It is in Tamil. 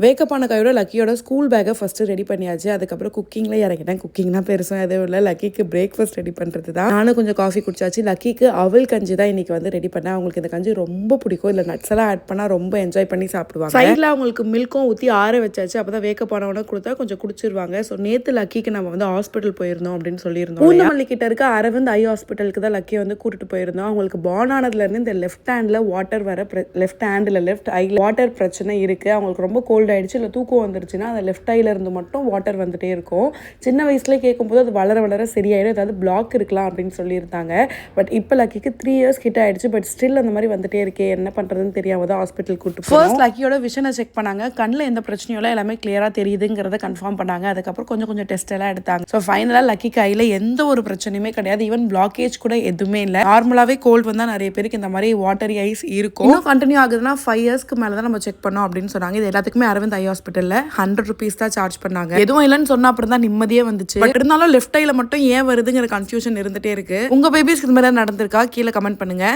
வேக்கப் ஆன கையோட லக்கியோட ஸ்கூல் பேக்கை ஃபஸ்ட்டு ரெடி பண்ணியாச்சு. அதுக்கப்புறம் குக்கிங்கில் இறங்கிட்டேன். குக்கிங்னா பெருசாக எதுவும் இல்லை, லக்கிக்கு பிரேக்ஃபாஸ்ட் ரெடி பண்ணுறது தான். நானும் கொஞ்சம் காஃபி குடிச்சாச்சு. லக்கிக்கு அவல் கஞ்சி தான் இன்றைக்கி வந்து ரெடி பண்ணேன். அவங்களுக்கு இந்த கஞ்சி ரொம்ப பிடிக்கும். இல்லை நட்ஸ் எல்லாம் ஆட் பண்ணால் ரொம்ப என்ஜாய் பண்ணி சாப்பிடுவாங்க. சைடில் அவங்களுக்கு மில்க்கும் ஊற்றி ஆற வச்சாச்சு. அப்போ தான் வேக்கப் ஆனவன கொடுத்தா கொஞ்சம் குடிச்சிருவாங்க. ஸோ நேற்று லக்கிக்கு நம்ம வந்து ஹாஸ்பிட்டல் போயிருந்தோம் அப்படின்னு சொல்லியிருந்தோம். பூந்தமல்லி கிட்ட இருக்க அரவிந்த் ஐ ஹாஸ்பிட்டலுக்கு தான் லக்கியை வந்து கூட்டிட்டு போயிருந்தோம். அவங்களுக்கு பார்ன் ஆனதுலேருந்து இந்த லெஃப்ட் ஹேண்டில் வாட்டர் வர லெஃப்ட் ஹேண்டில் லெஃப்ட் ஐ வாட்டர் பிரச்சனை இருக்குது. அவங்களுக்கு ரொம்ப கோல்ட் ஆயிடுச்சு. இல்லை தூக்கம் வந்துருச்சுன்னா அந்த லெஃப்ட் ஐல இருந்து மட்டும் வாட்டர் வந்துட்டே இருக்கும். சின்ன வயசுல கேட்கும்போது அது வளர வளர சரியாயிடும், ஏதாவது பிளாக் இருக்கலாம் அப்படின்னு சொல்லியிருந்தாங்க. பட் இப்போ லக்கிக்கு 3 இயர்ஸ் கிட்ட ஆயிடுச்சு. பட் ஸ்டில் அந்த மாதிரி வந்துட்டே இருக்கே, என்ன பண்றதுன்னு தெரியாம தான் ஹாஸ்பிட்டல் கூட்டு போனோம். ஃபர்ஸ்ட் லக்கியோட விஷனை செக் பண்ணாங்க. கண்ணில் எந்த பிரச்சனையும் இல்லை, எல்லாமே கிளியரா தெரியுதுங்கிறத கன்ஃபார்ம் பண்ணாங்க. அதுக்கப்புறம் கொஞ்சம் டெஸ்ட் எல்லாம் எடுத்தாங்க. ஸோ ஃபைனலாக லக்கி கையில் எந்த ஒரு பிரச்சனையுமே கிடையாது. ஈவன் பிளாக்கேஜ் கூட எதுவுமே இல்லை. நார்மலாகவே கோல்டு வந்தால் நிறைய பேருக்கு இந்த மாதிரி வாட்டரி ஐஸ் இருக்கும். இன்னும் கண்டினியூ ஆகுதுன்னா 5 இயர்ஸ்க்கு மேலே தான் நம்ம செக் பண்ணோம் அப்படின்னு சொன்னாங்க. இது எல்லாத்துக்குமே அரவிந்த் ஐ ஹாஸ்பிட்டல்ல 100 rupees தான் சார்ஜ் பண்ணாங்க. எதுவும் இல்லைன்னு சொன்னா அப்புறம் தான் நிம்மதியே வந்துச்சு. பட் இருந்தாலும் லெஃப்ட் ஐல மட்டும் ஏன் வருதுங்கிற கன்ஃபியூஷன் இருந்துட்டே இருக்கு. உங்க பேபிஸ்க்கு இந்த மாதிரி நடந்திருக்கா? கீழே கமெண்ட் பண்ணுங்க.